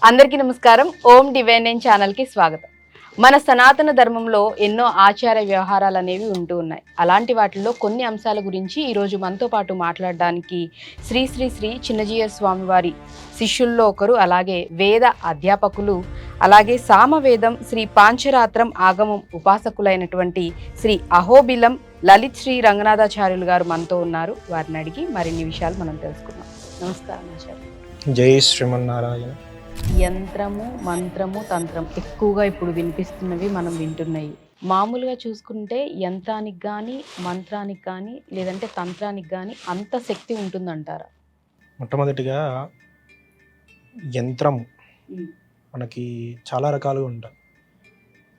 అందరికీ నమస్కారం. ఓం divine nine ఛానల్కి స్వాగతం. మన సనాతన ధర్మంలో ఎన్నో ఆచార వ్యవహారాలు అనేవి ఉంటూ ఉన్నాయి. అలాంటి వాటిల్లో కొన్ని అంశాల గురించి ఈరోజు మనతో పాటు మాట్లాడడానికి శ్రీ శ్రీ శ్రీ చిన్నజీయర్ స్వామివారి శిష్యుల్లో ఒకరు, అలాగే వేద అధ్యాపకులు, అలాగే సామవేదం శ్రీ పాంచరాత్రం ఆగమం ఉపాసకులైనటువంటి శ్రీ అహోబిలం లలిత్ శ్రీ రంగనాథాచార్యులు గారు మనతో ఉన్నారు. వారిని అడిగి మరిన్ని విషయాలు మనం తెలుసుకుందాం. నమస్కారం ఆచార్య. జై శ్రీమన్నారాయణ. యంత్రము, మంత్రము, తంత్రం ఎక్కువగా ఇప్పుడు వినిపిస్తున్నవి, మనం వింటున్నాయి. మామూలుగా చూసుకుంటే యంత్రానికి కానీ, మంత్రానికి కానీ, లేదంటే తంత్రానికి కానీ అంత శక్తి ఉంటుందంటారా? మొట్టమొదటిగా యంత్రం మనకి చాలా రకాలుగా ఉంటాయి.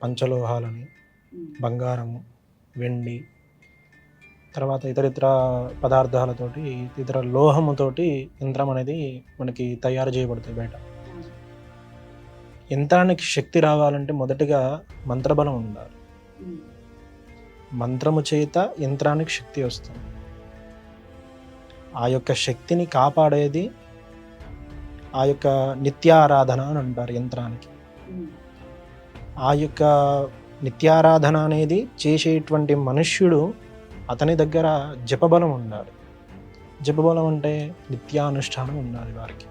పంచలోహాలని, బంగారము, వెండి, తర్వాత ఇతర పదార్థాలతోటి, ఇతర లోహముతోటి యంత్రం అనేది మనకి తయారు చేయబడుతుంది బయట. యంత్రానికి శక్తి రావాలంటే మొదటిగా మంత్రబలం ఉండాలి. మంత్రము చేత యంత్రానికి శక్తి వస్తుంది. ఆ యొక్క శక్తిని కాపాడేది ఆ యొక్క నిత్యారాధన అని అంటారు యంత్రానికి. ఆ యొక్క నిత్యారాధన అనేది చేసేటువంటి మనుష్యుడు, అతని దగ్గర జపబలం ఉండాలి. జపబలం అంటే నిత్యానుష్ఠానం ఉండాలి వారికి.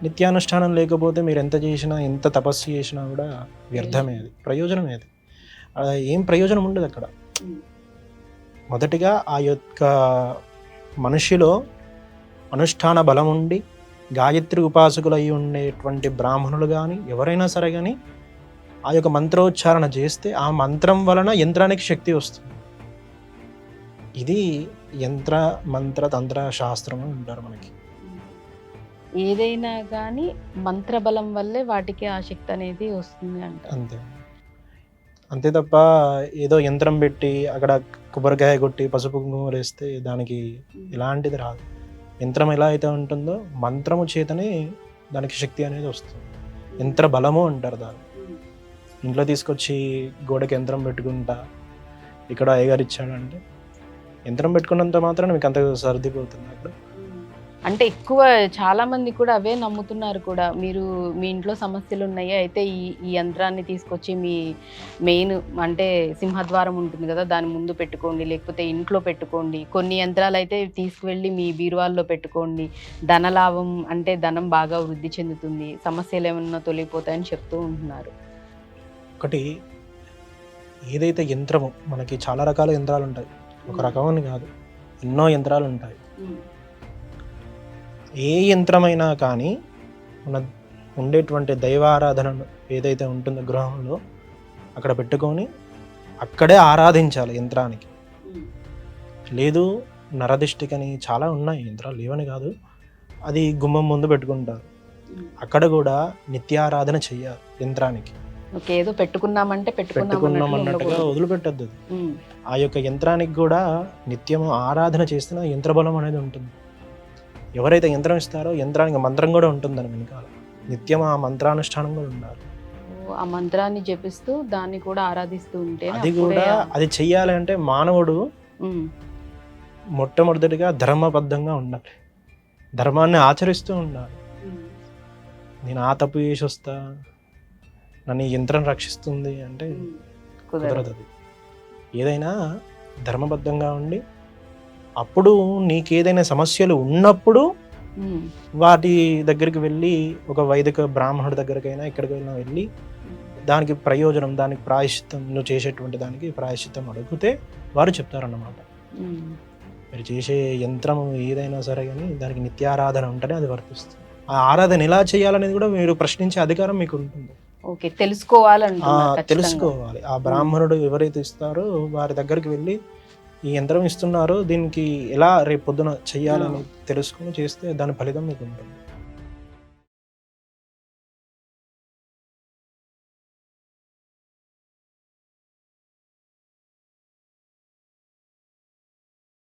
నిత్యానుష్ఠానం లేకపోతే మీరు ఎంత చేసినా, ఎంత తపస్సు చేసినా కూడా వ్యర్థమే, అది ప్రయోజనం ఏది, ఏం ప్రయోజనం ఉండదు అక్కడ. మొదటిగా ఆ యొక్క మనిషిలో అనుష్ఠాన బలం ఉండి, గాయత్రి ఉపాసకులు అయి ఉండేటువంటి బ్రాహ్మణులు కానీ ఎవరైనా సరే కానీ ఆ యొక్క మంత్రోచ్చారణ చేస్తే ఆ మంత్రం వలన యంత్రానికి శక్తి వస్తుంది. ఇది యంత్ర మంత్ర తంత్ర శాస్త్రం అని అంటారు. మనకి ఏదైనా కానీ మంత్రబలం వల్లే వాటికి ఆ శక్తి అనేది వస్తుంది అంట. అంతే అంతే తప్ప ఏదో యంత్రం పెట్టి అక్కడ కొబ్బరికాయ కొట్టి పసుపు కుంకుమ వేస్తే దానికి ఎలాంటిది రాదు. యంత్రం ఎలా అయితే ఉంటుందో మంత్రము చేతనే దానికి శక్తి అనేది వస్తుంది. యంత్ర బలము అంటారు దాన్ని. ఇంట్లో తీసుకొచ్చి గోడకి యంత్రం పెట్టుకుంటా ఇక్కడ అయ్యగారు ఇచ్చాడంటే యంత్రం పెట్టుకున్నంత మాత్రాన మీకు అంత సర్దిపోతుంది అక్కడ. అంటే ఎక్కువ చాలా మంది కూడా అవే నమ్ముతున్నారు కూడా. మీరు మీ ఇంట్లో సమస్యలు ఉన్నాయి అయితే ఈ యంత్రాన్ని తీసుకొచ్చి మీ మెయిన్ అంటే సింహద్వారం ఉంటుంది కదా, దాని ముందు పెట్టుకోండి, లేకపోతే ఇంట్లో పెట్టుకోండి. కొన్ని యంత్రాలు అయితే తీసుకువెళ్ళి మీ బీరువాల్లో పెట్టుకోండి, ధనలాభం అంటే ధనం బాగా వృద్ధి చెందుతుంది, సమస్యలు ఏమన్నా తొలగిపోతాయని చెప్తూ ఉంటున్నారు. ఒకటి ఏదైతే యంత్రము, మనకి చాలా రకాల యంత్రాలు ఉంటాయి, ఒక రకమని కాదు, ఎన్నో యంత్రాలు ఉంటాయి. ఏ యంత్రమైనా కానీ మన ఉండేటువంటి దైవారాధన ఏదైతే ఉంటుందో గృహంలో అక్కడ పెట్టుకొని అక్కడే ఆరాధించాలి యంత్రానికి. లేదు నరదిష్టికని చాలా ఉన్నాయి యంత్రాలు, లేవని కాదు, అది గుమ్మం ముందు పెట్టుకుంటారు, అక్కడ కూడా నిత్యారాధన చెయ్యాలి యంత్రానికి. ఏదో పెట్టుకున్నామంటే పెట్టుకున్నామన్నట్టుగా వదిలిపెట్టద్దు. ఆ యొక్క యంత్రానికి కూడా నిత్యము ఆరాధన చేస్తే యంత్రబలం అనేది ఉంటుంది. ఎవరైతే యంత్రం ఇస్తారో యంత్రానికి మంత్రం కూడా ఉంటుందని వెనకాల, నిత్యం ఆ మంత్రానుష్ఠానం కూడా ఉండాలి. ఆ మంత్రాన్ని జపిస్తూ దాన్ని కూడా ఆరాధిస్తూ ఉంటే అది కూడా అది చెయ్యాలంటే మానవుడు మొట్టమొదటిగా ధర్మబద్ధంగా ఉండాలి, ధర్మాన్ని ఆచరిస్తూ ఉండాలి. నేను ఆ తప్పు చేసి వస్తా, నన్ను ఈ యంత్రం రక్షిస్తుంది అంటే కుదరదు. అది ఏదైనా ధర్మబద్ధంగా ఉండి, అప్పుడు నీకేదైనా సమస్యలు ఉన్నప్పుడు వాటి దగ్గరికి వెళ్ళి, ఒక వైదిక బ్రాహ్మణుడి దగ్గరికైనా ఎక్కడికైనా వెళ్ళి దానికి ప్రయోజనం, దానికి ప్రాయశ్చిత్తం, నువ్వు చేసేటువంటి దానికి ప్రాయశ్చిత్తం అడిగితే వారు చెప్తారన్నమాట. మీరు చేసే యంత్రం ఏదైనా సరే కానీ దానికి నిత్యారాధన ఉంటేనే అది వర్తిస్తుంది. ఆ ఆరాధన ఎలా చేయాలనేది కూడా మీరు ప్రశ్నించే అధికారం మీకు ఉంటుంది. తెలుసుకోవాలి. ఆ బ్రాహ్మణుడు ఎవరైతే ఇస్తారో వారి దగ్గరికి వెళ్ళి ఈ యంత్రం ఇస్తున్నారు, దీనికి ఎలా రేపు పొద్దున చెయ్యాలని తెలుసుకుని చేస్తే దాని ఫలితం మీకు ఉంటుంది.